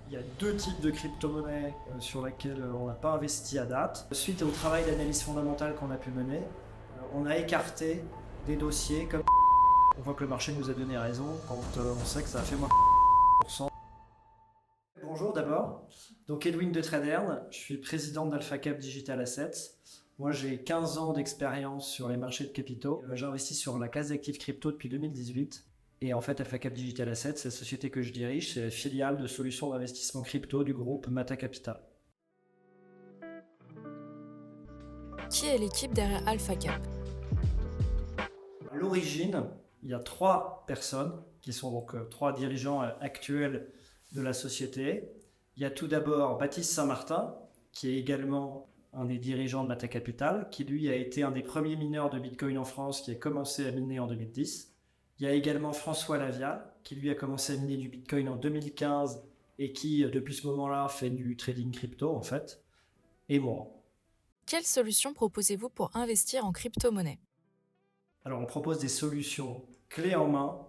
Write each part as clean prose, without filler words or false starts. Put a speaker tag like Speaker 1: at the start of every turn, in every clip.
Speaker 1: Il y a deux types de crypto-monnaies sur lesquelles on n'a pas investi à date. Suite au travail d'analyse fondamentale qu'on a pu mener, on a écarté des dossiers comme on voit que le marché nous a donné raison quand on sait que ça a fait moins de 1%. Bonjour d'abord, donc Edwin de Tradern, je suis président d'AlphaCap Digital Assets. Moi j'ai 15 ans d'expérience sur les marchés de capitaux. J'investis sur la classe d'actifs crypto depuis 2018. Et en fait, AlphaCap Digital Assets, c'est la société que je dirige, c'est la filiale de solutions d'investissement crypto du groupe Mata Capital.
Speaker 2: Qui est l'équipe derrière AlphaCap?
Speaker 1: À l'origine, il y a 3 personnes qui sont donc 3 dirigeants actuels de la société. Il y a tout d'abord Baptiste Saint-Martin, qui est également un des dirigeants de Mata Capital, qui lui a été un des premiers mineurs de Bitcoin en France, qui a commencé à miner en 2010. Il y a également François Lavial, qui lui a commencé à miner du Bitcoin en 2015 et qui, depuis ce moment-là, fait du trading crypto, en fait. Et moi.
Speaker 2: Quelle solution proposez-vous pour investir en crypto-monnaie?
Speaker 1: Alors, on propose des solutions clés en main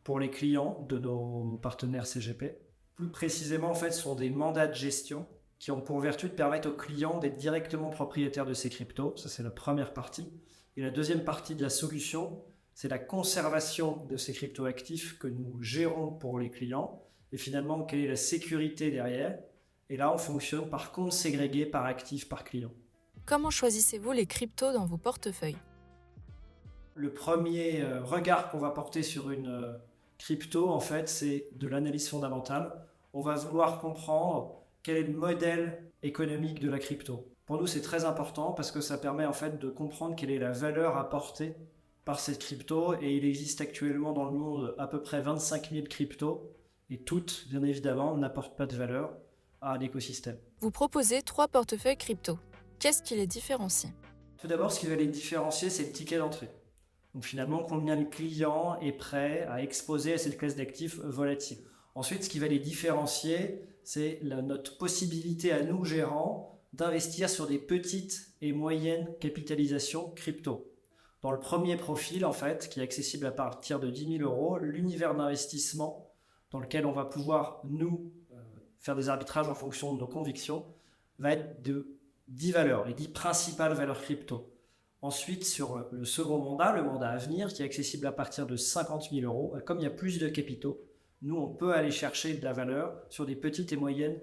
Speaker 1: pour les clients de nos partenaires CGP. Plus précisément, en fait, ce sont des mandats de gestion qui ont pour vertu de permettre aux clients d'être directement propriétaires de ces cryptos. Ça, c'est la première partie. Et la deuxième partie de la solution, c'est la conservation de ces cryptoactifs que nous gérons pour les clients. Et finalement, quelle est la sécurité derrière? Et là, on fonctionne par compte ségrégé, par actif, par client.
Speaker 2: Comment choisissez-vous les cryptos dans vos portefeuilles?
Speaker 1: Le premier regard qu'on va porter sur une crypto, en fait, c'est de l'analyse fondamentale. On va vouloir comprendre quel est le modèle économique de la crypto. Pour nous, c'est très important parce que ça permet en fait de comprendre quelle est la valeur apportée par cette crypto, et il existe actuellement dans le monde à peu près 25 000 cryptos et toutes, bien évidemment, n'apportent pas de valeur à l'écosystème.
Speaker 2: Vous proposez 3 portefeuilles crypto. Qu'est-ce qui les différencie?
Speaker 1: Tout d'abord, ce qui va les différencier, c'est le ticket d'entrée. Donc finalement, combien le client est prêt à exposer à cette classe d'actifs volatiles. Ensuite, ce qui va les différencier, c'est notre possibilité à nous, gérants, d'investir sur des petites et moyennes capitalisations crypto. Dans le premier profil, en fait, qui est accessible à partir de 10 000 euros, l'univers d'investissement dans lequel on va pouvoir, nous, faire des arbitrages en fonction de nos convictions, va être de 10 valeurs, les 10 principales valeurs crypto. Ensuite, sur le second mandat, le mandat à venir, qui est accessible à partir de 50 000 euros, comme il y a plus de capitaux, nous, on peut aller chercher de la valeur sur des petites et moyennes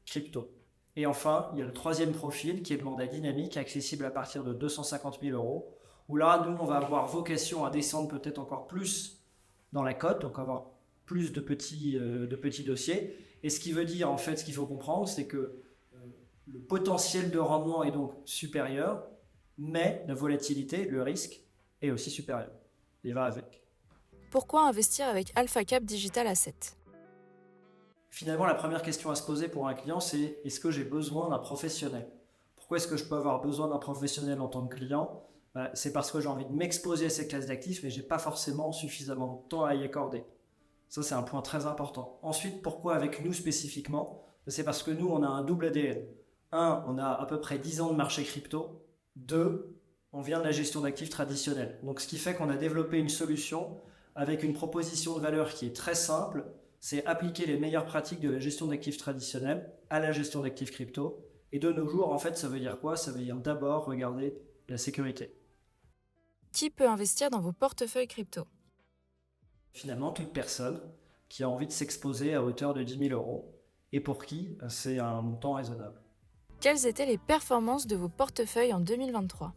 Speaker 1: crypto. Et enfin, il y a le troisième profil, qui est le mandat dynamique, accessible à partir de 250 000 euros, où là, nous, on va avoir vocation à descendre peut-être encore plus dans la cote, donc avoir plus de petits dossiers. Et ce qui veut dire, en fait, ce qu'il faut comprendre, c'est que le potentiel de rendement est donc supérieur, mais la volatilité, le risque, est aussi supérieur. Il va avec.
Speaker 2: Pourquoi investir avec AlphaCap Digital Assets?
Speaker 1: Finalement, la première question à se poser pour un client, c'est est-ce que j'ai besoin d'un professionnel? Pourquoi est-ce que je peux avoir besoin d'un professionnel en tant que client? C'est parce que j'ai envie de m'exposer à ces classes d'actifs, mais je n'ai pas forcément suffisamment de temps à y accorder. Ça, c'est un point très important. Ensuite, pourquoi avec nous spécifiquement? C'est parce que nous, on a un double ADN. 1, on a à peu près 10 ans de marché crypto. 2, on vient de la gestion d'actifs traditionnelle. Donc, ce qui fait qu'on a développé une solution avec une proposition de valeur qui est très simple, c'est appliquer les meilleures pratiques de la gestion d'actifs traditionnelle à la gestion d'actifs crypto. Et de nos jours, en fait, ça veut dire quoi? Ça veut dire d'abord regarder la sécurité.
Speaker 2: Qui peut investir dans vos portefeuilles crypto?
Speaker 1: Finalement, toute personne qui a envie de s'exposer à hauteur de 10 000 euros et pour qui c'est un montant raisonnable.
Speaker 2: Quelles étaient les performances de vos portefeuilles en 2023?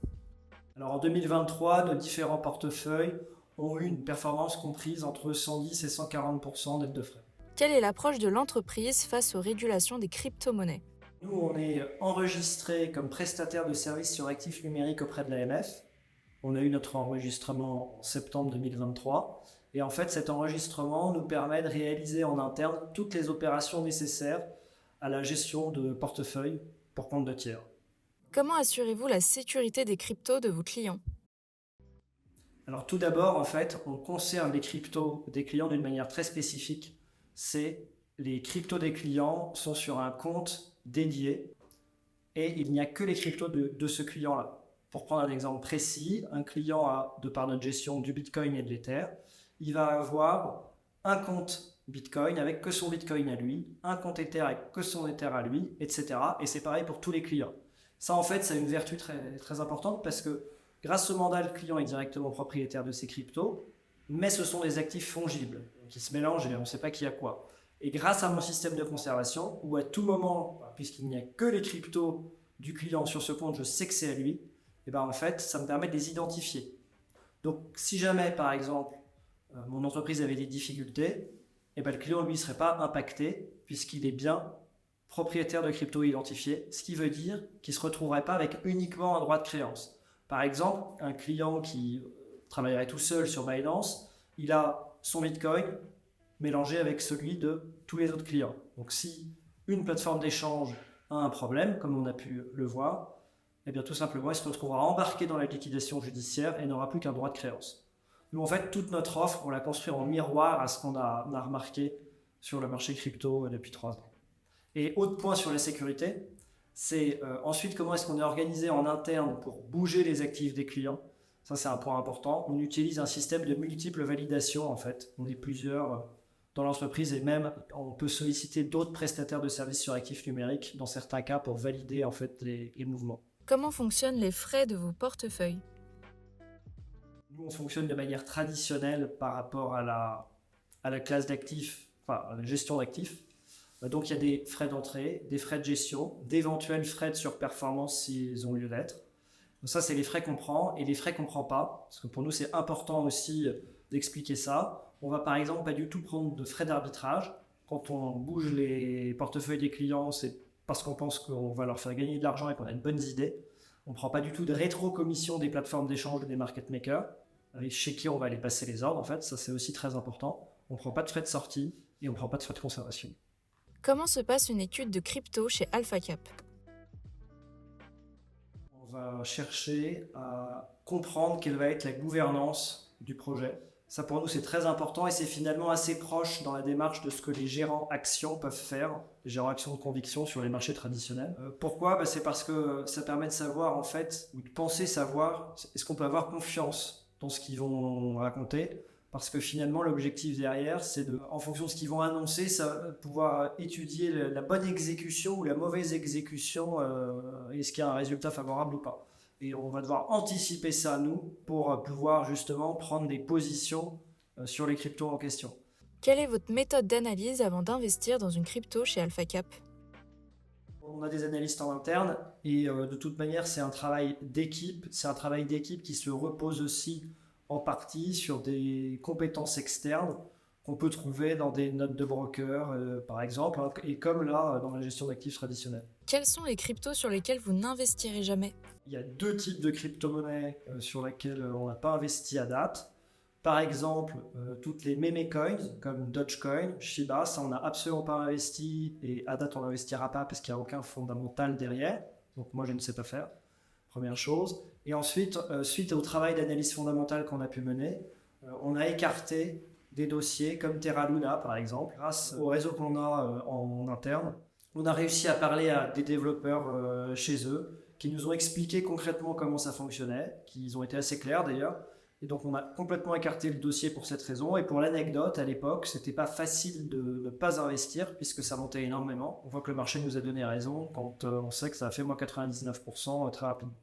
Speaker 1: Alors en 2023, nos différents portefeuilles ont eu une performance comprise entre 110 et 140% net de frais.
Speaker 2: Quelle est l'approche de l'entreprise face aux régulations des crypto-monnaies?
Speaker 1: Nous, on est enregistré comme prestataire de services sur actifs numériques auprès de l'AMF. On a eu notre enregistrement en septembre 2023. Et en fait, cet enregistrement nous permet de réaliser en interne toutes les opérations nécessaires à la gestion de portefeuille pour compte de tiers.
Speaker 2: Comment assurez-vous la sécurité des cryptos de vos clients?
Speaker 1: Alors tout d'abord, en fait, on conserve les cryptos des clients d'une manière très spécifique. C'est les cryptos des clients sont sur un compte dédié et il n'y a que les cryptos de ce client-là. Pour prendre un exemple précis, un client a, de par notre gestion du Bitcoin et de l'Ether, il va avoir un compte Bitcoin avec que son Bitcoin à lui, un compte Ether avec que son Ether à lui, etc. Et c'est pareil pour tous les clients. Ça, en fait, ça a une vertu très, très importante parce que grâce au mandat, le client est directement propriétaire de ses cryptos, mais ce sont des actifs fongibles qui se mélangent et on ne sait pas qui a quoi. Et grâce à mon système de conservation, où à tout moment, puisqu'il n'y a que les cryptos du client sur ce compte, je sais que c'est à lui, et ben en fait, ça me permet de les identifier. Donc, si jamais, par exemple, mon entreprise avait des difficultés, et ben le client, lui, ne serait pas impacté, puisqu'il est bien propriétaire de crypto identifié, ce qui veut dire qu'il ne se retrouverait pas avec uniquement un droit de créance. Par exemple, un client qui travaillerait tout seul sur Binance, il a son Bitcoin mélangé avec celui de tous les autres clients. Donc si une plateforme d'échange a un problème, comme on a pu le voir, eh bien tout simplement, il se retrouvera embarqué dans la liquidation judiciaire et n'aura plus qu'un droit de créance. Nous, en fait, toute notre offre, on l'a construit en miroir à ce qu'on a remarqué sur le marché crypto depuis 3 ans. Et autre point sur la sécurité, c'est ensuite comment est-ce qu'on est organisé en interne pour bouger les actifs des clients. Ça, c'est un point important. On utilise un système de multiples validations, en fait. On est plusieurs dans l'entreprise et même on peut solliciter d'autres prestataires de services sur actifs numériques dans certains cas pour valider en fait les mouvements.
Speaker 2: Comment fonctionnent les frais de vos portefeuilles?
Speaker 1: Nous, on fonctionne de manière traditionnelle par rapport à la classe d'actifs, enfin à la gestion d'actifs. Donc il y a des frais d'entrée, des frais de gestion, d'éventuels frais de surperformance s'ils ont lieu d'être. Donc ça, c'est les frais qu'on prend et les frais qu'on ne prend pas, parce que pour nous, c'est important aussi d'expliquer ça. On va par exemple pas du tout prendre de frais d'arbitrage. Quand on bouge les portefeuilles des clients, c'est parce qu'on pense qu'on va leur faire gagner de l'argent et qu'on a une bonne idée. On ne prend pas du tout de rétro-commission des plateformes d'échange ou des market makers, chez qui on va aller passer les ordres en fait, ça c'est aussi très important. On ne prend pas de frais de sortie et on ne prend pas de frais de conservation.
Speaker 2: Comment se passe une étude de crypto chez AlphaCap?
Speaker 1: On va chercher à comprendre quelle va être la gouvernance du projet. Ça pour nous c'est très important et c'est finalement assez proche dans la démarche de ce que les gérants actions peuvent faire, les gérants actions de conviction sur les marchés traditionnels. Pourquoi ? C'est parce que ça permet de savoir en fait, ou de penser savoir, est-ce qu'on peut avoir confiance dans ce qu'ils vont raconter ? Parce que finalement l'objectif derrière c'est de, en fonction de ce qu'ils vont annoncer, pouvoir étudier la bonne exécution ou la mauvaise exécution, est-ce qu'il y a un résultat favorable ou pas. Et on va devoir anticiper ça, nous, pour pouvoir justement prendre des positions sur les cryptos en question.
Speaker 2: Quelle est votre méthode d'analyse avant d'investir dans une crypto chez AlphaCap ?
Speaker 1: On a des analystes en interne et de toute manière, c'est un travail d'équipe. C'est un travail d'équipe qui se repose aussi en partie sur des compétences externes qu'on peut trouver dans des notes de broker, par exemple, hein, et comme là, dans la gestion d'actifs traditionnels.
Speaker 2: Quelles sont les cryptos sur lesquelles vous n'investirez jamais ?
Speaker 1: Il y a 2 types de crypto-monnaies sur lesquelles on n'a pas investi à date. Par exemple, toutes les meme coins comme Dogecoin, Shiba, ça on n'a absolument pas investi et à date on n'investira pas parce qu'il n'y a aucun fondamental derrière. Donc moi je ne sais pas faire, première chose. Et ensuite, suite au travail d'analyse fondamentale qu'on a pu mener, on a écarté des dossiers comme Terra Luna par exemple, grâce au réseau qu'on a en interne. On a réussi à parler à des développeurs chez eux qui nous ont expliqué concrètement comment ça fonctionnait, qui ont été assez clairs d'ailleurs. Et donc on a complètement écarté le dossier pour cette raison. Et pour l'anecdote, à l'époque, c'était pas facile de ne pas investir puisque ça montait énormément. On voit que le marché nous a donné raison quand on sait que ça a fait moins 99% très rapidement.